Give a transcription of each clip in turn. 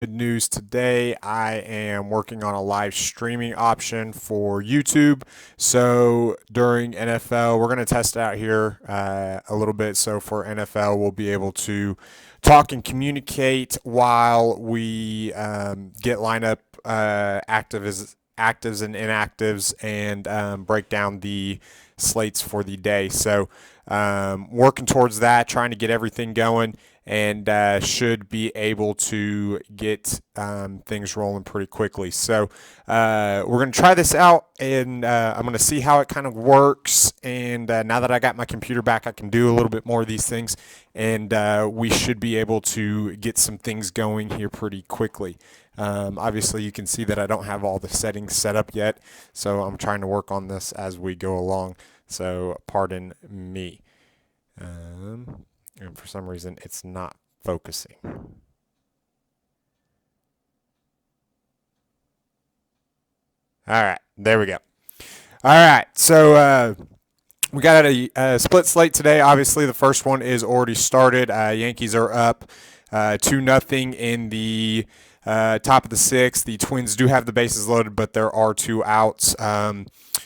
Good news today. I am working on a live streaming option for YouTube. So during NFL, we're going to test it out here a little bit. So for NFL, we'll be able to talk and communicate while we get lineup actives and inactives and break down the slates for the day. So working towards that, trying to get everything going and should be able to get things rolling pretty quickly. So we're going to try this out, and I'm going to see how it kind of works. And now that I got my computer back, I can do a little bit more of these things, and we should be able to get some things going here pretty quickly. Obviously, you can see that I don't have all the settings set up yet, so I'm trying to work on this as we go along. So pardon me. And for some reason, it's not focusing. All right, there we go. All right, so we got a split slate today. Obviously, the first one is already started. Yankees are up 2-0 in the top of the sixth. The Twins do have the bases loaded, but there are two outs.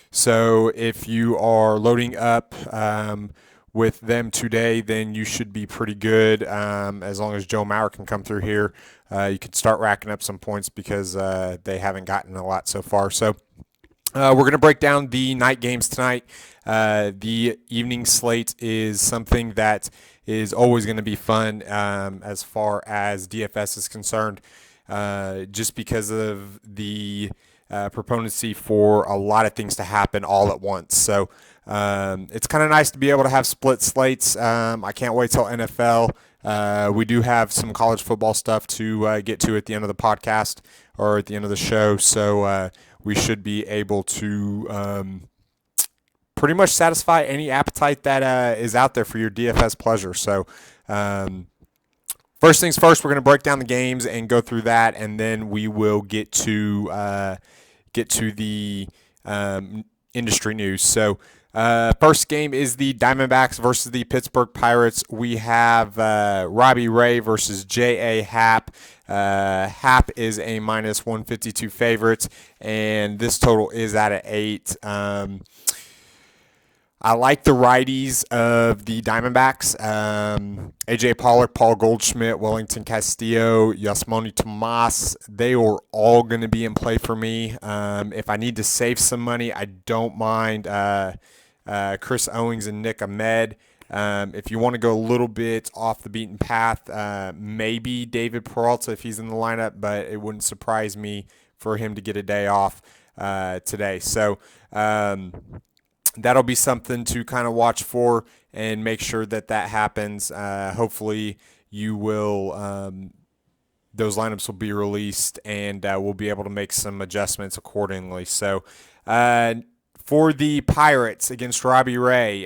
So if you are loading up with them today, then you should be pretty good. As long as Joe Mauer can come through here, you can start racking up some points because they haven't gotten a lot so far. So we're going to break down the night games tonight. The evening slate is something that is always going to be fun as far as DFS is concerned, just because of the proponency for a lot of things to happen all at once. So it's kind of nice to be able to have split slates. I can't wait till NFL. We do have some college football stuff to get to at the end of the podcast or at the end of the show. So we should be able to pretty much satisfy any appetite that is out there for your DFS pleasure. So first things first, we're going to break down the games and go through that, and then we will get to the industry news. So first game is the Diamondbacks versus the Pittsburgh Pirates. We have Robbie Ray versus J.A. Happ. Happ is a minus 152 favorite, and this total is at 8. I like the righties of the Diamondbacks. A.J. Pollock, Paul Goldschmidt, Wellington Castillo, Yasmani Tomas. They are all going to be in play for me. If I need to save some money, I don't mind Chris Owings and Nick Ahmed. If you want to go a little bit off the beaten path, maybe David Peralta if he's in the lineup, but it wouldn't surprise me for him to get a day off today. So that'll be something to kind of watch for and make sure that happens. Hopefully you will those lineups will be released, and we'll be able to make some adjustments accordingly. So for the Pirates against Robbie Ray,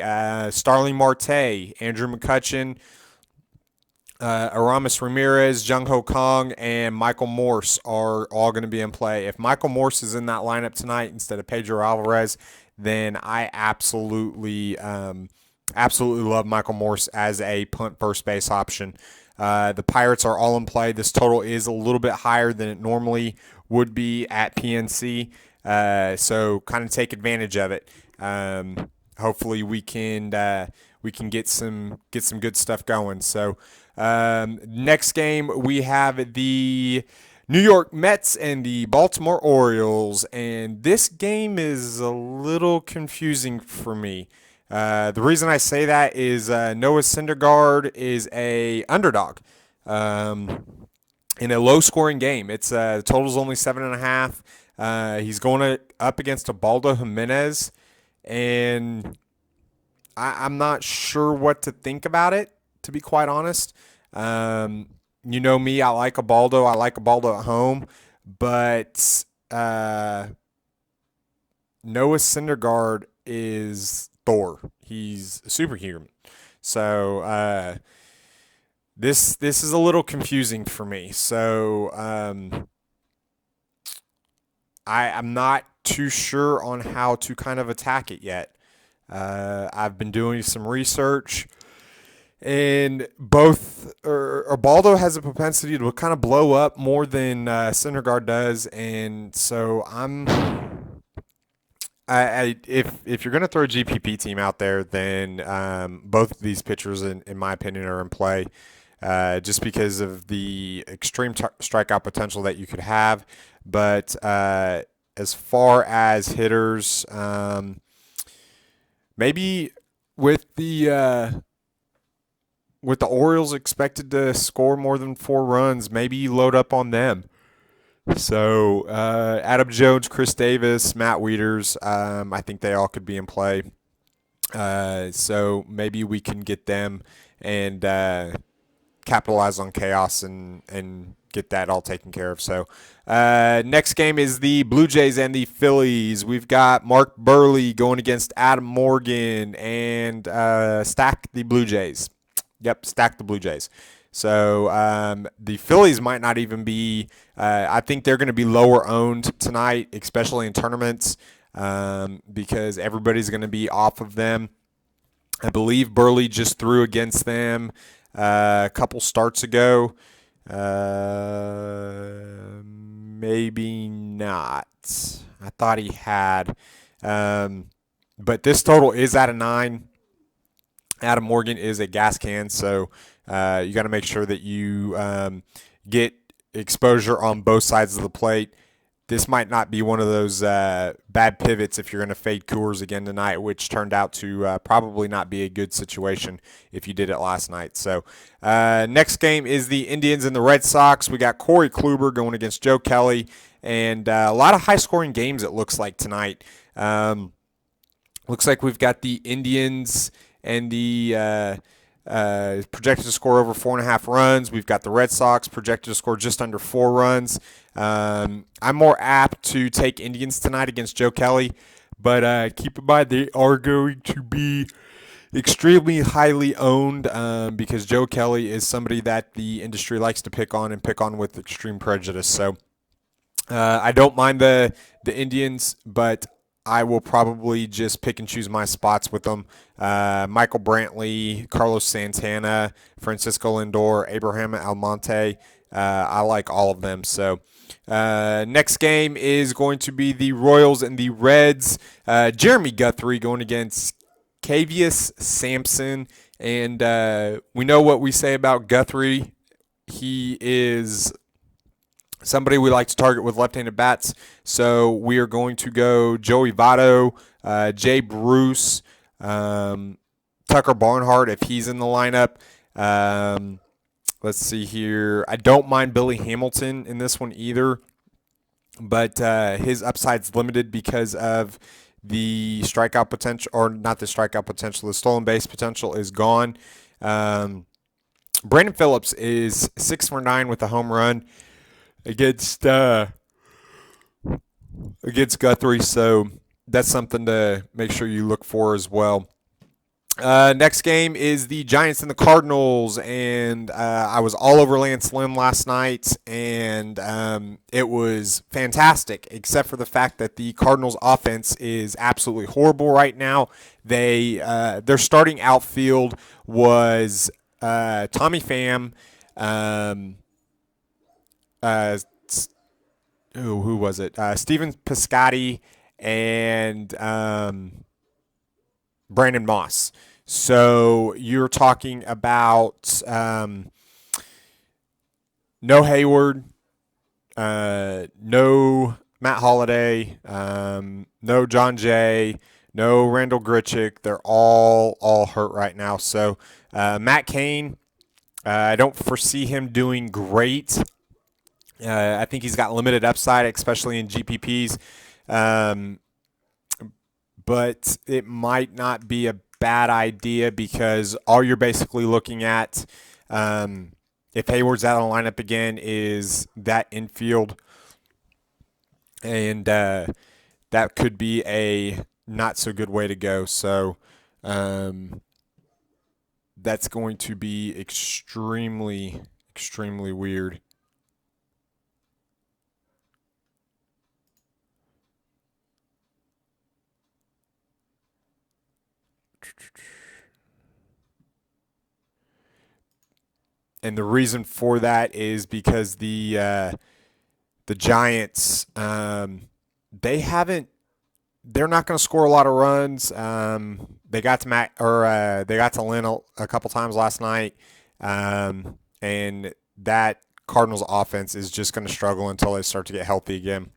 Starling Marte, Andrew McCutchen, Aramis Ramirez, Jung Ho Kong, and Michael Morse are all going to be in play. If Michael Morse is in that lineup tonight instead of Pedro Alvarez, then I absolutely love Michael Morse as a punt first base option. The Pirates are all in play. This total is a little bit higher than it normally would be at PNC, so kind of take advantage of it. Hopefully we can get some good stuff going. So next game we have the New York Mets and the Baltimore Orioles, and this game is a little confusing for me. The reason I say that is Noah Syndergaard is a underdog in a low-scoring game. It's the total's only 7.5. He's going up against Ubaldo Jimenez, and I'm not sure what to think about it, to be quite honest. You know me, I like Ubaldo. I like Ubaldo at home, but Noah Syndergaard is Thor. He's a superhuman. So this is a little confusing for me. So I'm not too sure on how to kind of attack it yet. I've been doing some research, And both, or Baldo has a propensity to kind of blow up more than Syndergaard does, and so if you're going to throw a GPP team out there, then both of these pitchers, in my opinion, are in play, just because of the extreme strikeout potential that you could have. But as far as hitters, maybe with the Orioles expected to score more than 4 runs, maybe load up on them. So Adam Jones, Chris Davis, Matt Wieters, I think they all could be in play. So maybe we can get them and capitalize on chaos and get that all taken care of. So next game is the Blue Jays and the Phillies. We've got Mark Burley going against Adam Morgan, and stack the Blue Jays. Yep, stack the Blue Jays. So the Phillies might not even be I think they're going to be lower owned tonight, especially in tournaments, because everybody's going to be off of them. I believe Burley just threw against them a couple starts ago. Maybe not. I thought he had. But this total is at a 9. Adam Morgan is a gas can, so you got to make sure that you get exposure on both sides of the plate. This might not be one of those bad pivots if you're going to fade Coors again tonight, which turned out to probably not be a good situation if you did it last night. So next game is the Indians and the Red Sox. We got Corey Kluber going against Joe Kelly, and a lot of high-scoring games it looks like tonight. Looks like we've got the Indians and the projected to score over 4.5 runs. We've got the Red Sox projected to score just under 4 runs. I'm more apt to take Indians tonight against Joe Kelly, but keep in mind they are going to be extremely highly owned because Joe Kelly is somebody that the industry likes to pick on with extreme prejudice. So I don't mind the Indians, but I will probably just pick and choose my spots with them. Michael Brantley, Carlos Santana, Francisco Lindor, Abraham Almonte. I like all of them. So next game is going to be the Royals and the Reds. Jeremy Guthrie going against Cavius Sampson. And we know what we say about Guthrie. He is somebody we like to target with left-handed bats. So we are going to go Joey Votto, Jay Bruce, Tucker Barnhart if he's in the lineup. Let's see here. I don't mind Billy Hamilton in this one either, but his upside's limited because of the strikeout potential, or not the strikeout potential, the stolen base potential is gone. Brandon Phillips is 6 for 9 with a home run against Guthrie, so that's something to make sure you look for as well. Next game is the Giants and the Cardinals, and I was all over Lance Lynn last night, and it was fantastic, except for the fact that the Cardinals' offense is absolutely horrible right now. Their starting outfield was Tommy Pham, who was it? Steven Piscotty and Brandon Moss. So you're talking about no Hayward, no Matt Holliday, no John Jay, no Randall Grichuk. They're all hurt right now. So Matt Cain, I don't foresee him doing great. I think he's got limited upside, especially in GPPs. But it might not be a bad idea because all you're basically looking at, if Hayward's out of the lineup again, is that infield. And that could be a not so good way to go. So that's going to be extremely, extremely weird. And the reason for that is because the Giants, they're not going to score a lot of runs. They got to Lynn a couple times last night, and that Cardinals offense is just going to struggle until they start to get healthy again.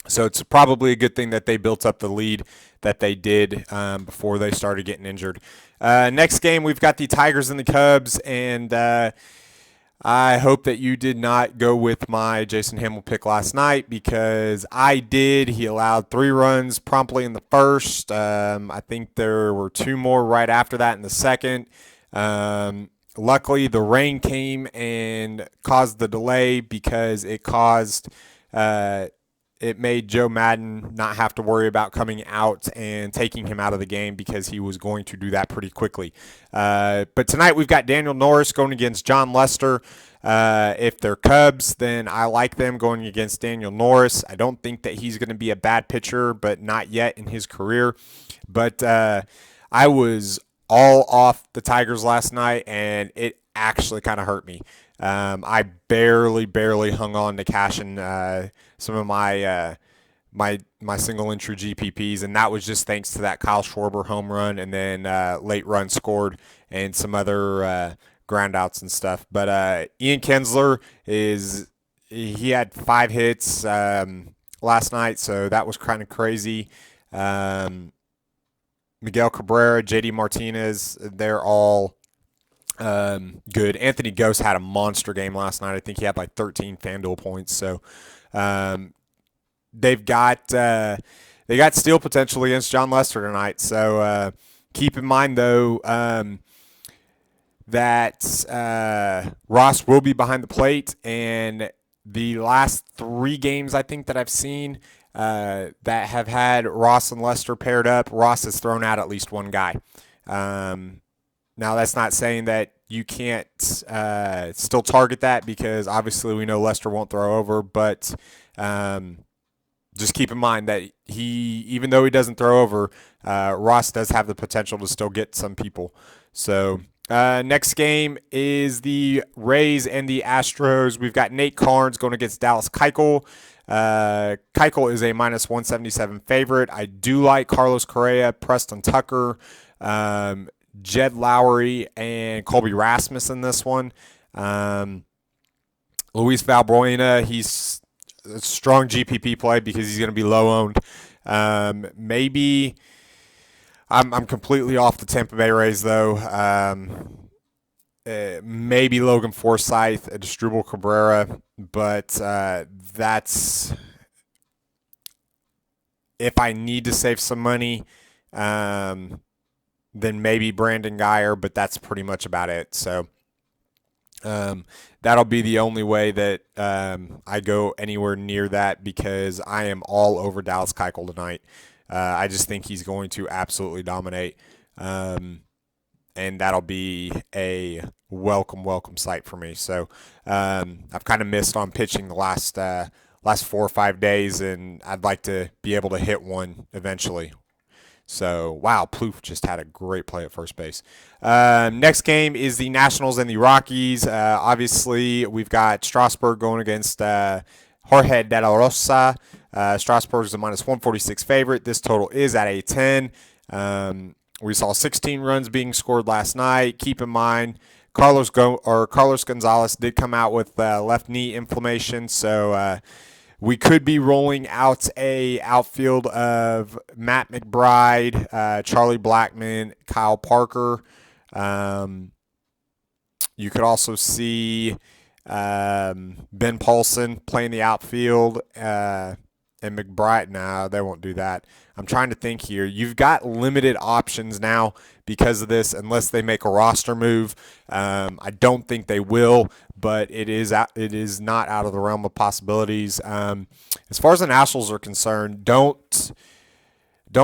So it's probably a good thing that they built up the lead that they did before they started getting injured. Next game, we've got the Tigers and the Cubs, and I hope that you did not go with my Jason Hamill pick last night, because I did. He allowed 3 runs promptly in the first. I think there were 2 more right after that in the second. Luckily, the rain came and caused the delay, because it made Joe Madden not have to worry about coming out and taking him out of the game, because he was going to do that pretty quickly. But tonight we've got Daniel Norris going against John Lester. If they're Cubs, then I like them going against Daniel Norris. I don't think that he's going to be a bad pitcher, but not yet in his career. But I was all off the Tigers last night, and it actually kind of hurt me. I barely hung on to cashing some of my single entry GPPs, and that was just thanks to that Kyle Schwarber home run, and then late run scored and some other ground outs and stuff. But Ian Kinsler he had 5 hits last night, so that was kind of crazy. Miguel Cabrera, JD Martinez, they're all good. Anthony Gose had a monster game last night. I think he had like 13 FanDuel points. So they got steal potential against John Lester tonight. So keep in mind though that Ross will be behind the plate, and the last 3 games I think that I've seen that have had Ross and Lester paired up, Ross has thrown out at least 1 guy. Now, that's not saying that you can't still target that, because obviously we know Lester won't throw over, but just keep in mind that even though he doesn't throw over, Ross does have the potential to still get some people. So next game is the Rays and the Astros. We've got Nate Carnes going against Dallas Keuchel. Keuchel is a -177 favorite. I do like Carlos Correa, Preston Tucker, Jed Lowry, and Colby Rasmus in this one. Luis Valbuena, he's a strong GPP play because he's going to be low owned. Maybe I'm completely off the Tampa Bay Rays though. Maybe Logan Forsythe, Asdrubal Cabrera, but that's if I need to save some money. Then maybe Brandon Guyer, but that's pretty much about it. So that'll be the only way that I go anywhere near that, because I am all over Dallas Keuchel tonight. I just think he's going to absolutely dominate, and that'll be a welcome sight for me. So I've kind of missed on pitching the last 4 or 5 days, and I'd like to be able to hit one eventually. So, wow, Plouffe just had a great play at first base. Next game is the Nationals and the Rockies. Obviously, we've got Strasburg going against Jorge De La Rosa. Strasburg is a -146 favorite. This total is at a 10. We saw 16 runs being scored last night. Keep in mind, Carlos Gonzalez did come out with left knee inflammation, so we could be rolling out a outfield of Matt McBride, Charlie Blackmon, Kyle Parker. You could also see Ben Paulson playing the outfield, and McBride. No, they won't do that. I'm trying to think here. You've got limited options now because of this, unless they make a roster move. I don't think they will, but it is not out of the realm of possibilities. As far as the Nationals are concerned, don't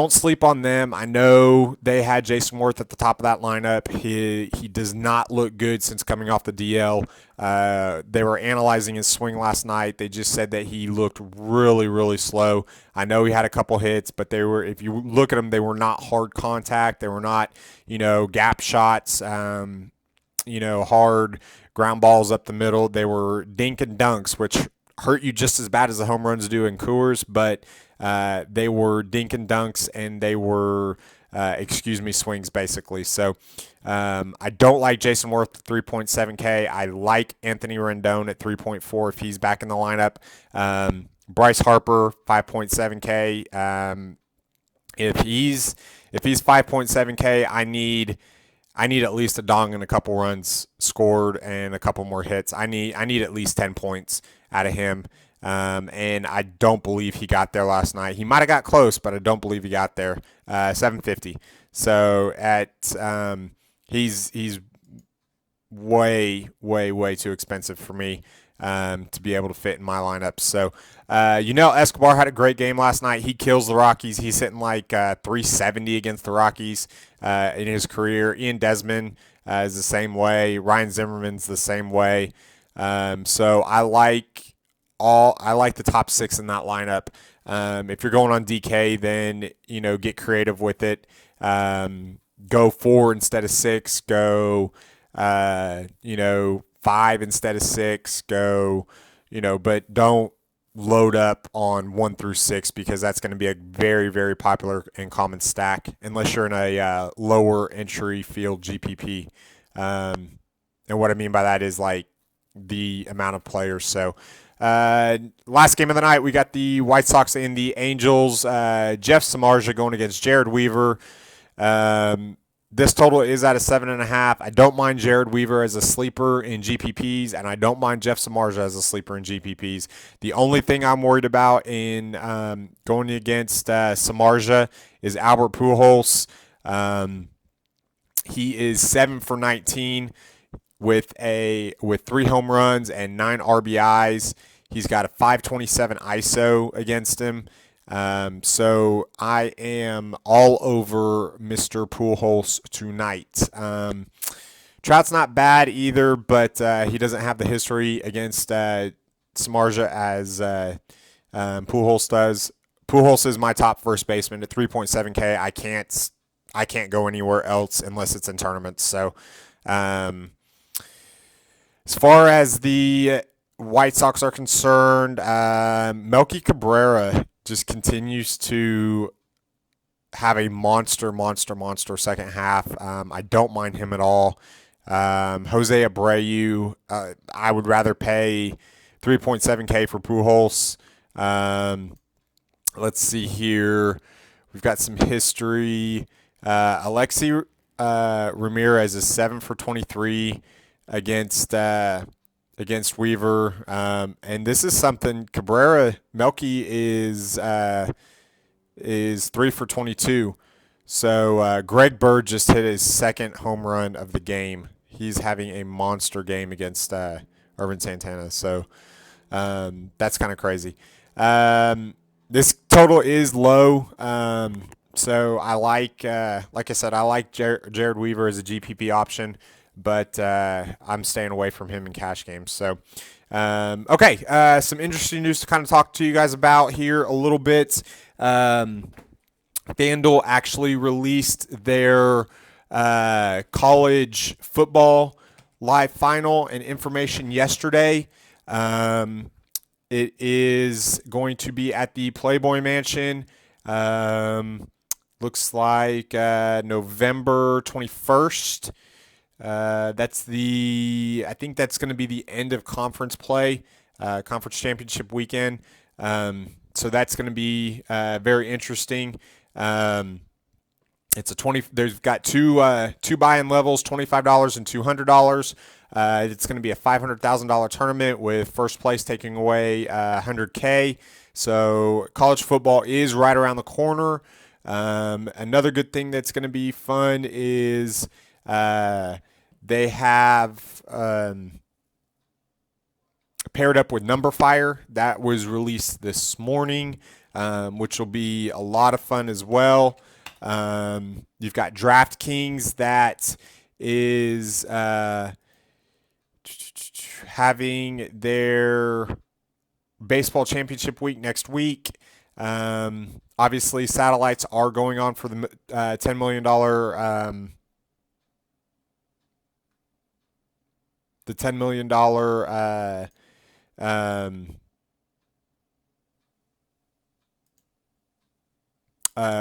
sleep on them. I know they had Jason Worth at the top of that lineup. He does not look good since coming off the DL. They were analyzing his swing last night. They just said that he looked really, really slow. I know he had a couple hits, but if you look at them, they were not hard contact. They were not, gap shots. hard ground balls up the middle. They were dink and dunks, which hurt you just as bad as the home runs do in Coors, but they were dink and dunks, and they were, swings basically. So I don't like Jason Worth at 3.7K. I like Anthony Rendon at 3.4 if he's back in the lineup. Bryce Harper, 5.7K. If he's 5.7K, I need at least a dong and a couple runs scored and a couple more hits. I need at least 10 points out of him. And I don't believe he got there last night. He might have got close, but I don't believe he got there. 750. So he's way too expensive for me to be able to fit in my lineup. So Escobar had a great game last night. He kills the Rockies. He's hitting like 370 against the Rockies in his career. Ian Desmond is the same way. Ryan Zimmerman's the same way. So I like the top 6 in that lineup. If you're going on DK, then get creative with it. Go 4 instead of 6. Go 5 instead of 6. Go, but don't load up on 1 through 6 because that's going to be a very, very popular and common stack unless you're in a lower entry field GPP. And what I mean by that is like the amount of players. So last game of the night, we got the White Sox and the Angels. Jeff Samardzija going against Jared Weaver. This total is at a 7.5. I don't mind Jared Weaver as a sleeper in GPPs, and I don't mind Jeff Samardzija as a sleeper in GPPs. The only thing I'm worried about in going against Samardzija is Albert Pujols. He is 7 for 19 with 3 home runs and 9 RBIs. He's got a 527 ISO against him. So I am all over Mr. Pujols tonight. Trout's not bad either, but he doesn't have the history against Samardzija as Pujols does. Pujols is my top first baseman at 3.7K. I can't go anywhere else unless it's in tournaments. So as far as the White Sox are concerned, Melky Cabrera just continues to have a monster second half. I don't mind him at all. Jose Abreu, I would rather pay 3.7K for Pujols. Let's see here. We've got some history. Alexi Ramirez is 7 for 23 against Weaver, and this is something. Melky is 3 for 22. So Greg Bird just hit his second home run of the game. He's having a monster game against Irvin Santana. So that's kind of crazy. This total is low. So I like I said, I like Jared Weaver as a GPP option, but I'm staying away from him in cash games. So, okay, some interesting news to kind of talk to you guys about here a little bit. FanDuel actually released their college football live final and information yesterday. It is going to be at the Playboy Mansion. Looks like November 21st. I think that's going to be the end of conference play, conference championship weekend. So that's going to be very interesting. It's they've got two buy-in levels, $25 and $200. It's going to be a $500,000 tournament with first place taking away $100K. So college football is right around the corner. Another good thing that's going to be fun is they have paired up with Number Fire. That was released this morning, which will be a lot of fun as well. You've got DraftKings that is having their baseball championship week next week. Obviously, satellites are going on for the $10 million the $10 million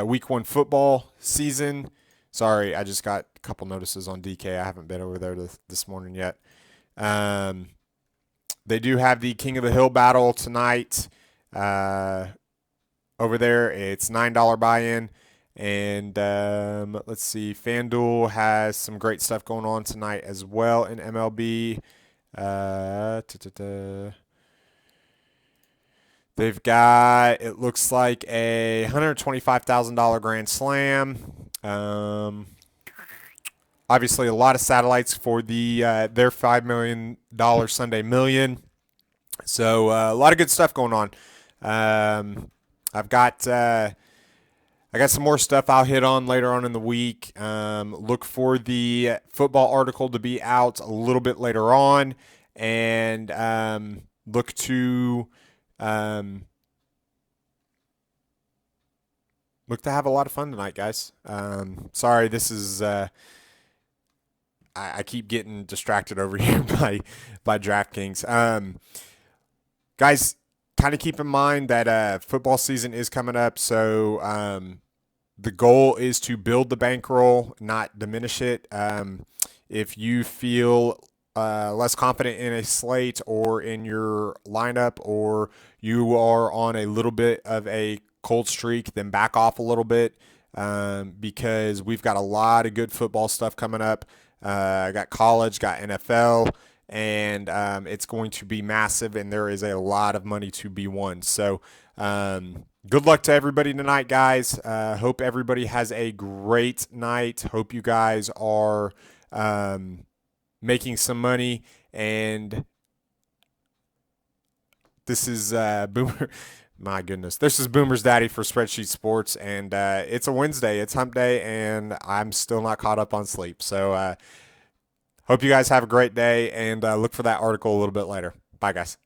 week one football season. Sorry, I just got a couple notices on DK. I haven't been over there this morning yet. They do have the King of the Hill battle tonight over there. It's $9 buy-in. And let's see, FanDuel has some great stuff going on tonight as well in MLB. They've got, it looks like a $125,000 grand slam. Obviously, a lot of satellites for their $5 million Sunday Million. So a lot of good stuff going on. I got some more stuff I'll hit on later on in the week. Look for the football article to be out a little bit later on, and look to have a lot of fun tonight, guys. Sorry, this is I keep getting distracted over here by DraftKings. Guys, kind of keep in mind that football season is coming up, so the goal is to build the bankroll, not diminish it. If you feel less confident in a slate or in your lineup, or you are on a little bit of a cold streak, then back off a little bit, because we've got a lot of good football stuff coming up. I got college, got NFL, and it's going to be massive, and there is a lot of money to be won. So good luck to everybody tonight, guys. Hope everybody has a great night. Hope you guys are making some money. And this is Boomer. My goodness. This is Boomersdaddy for Spreadsheet Sports. And it's a Wednesday. It's hump day, and I'm still not caught up on sleep. So hope you guys have a great day, and look for that article a little bit later. Bye, guys.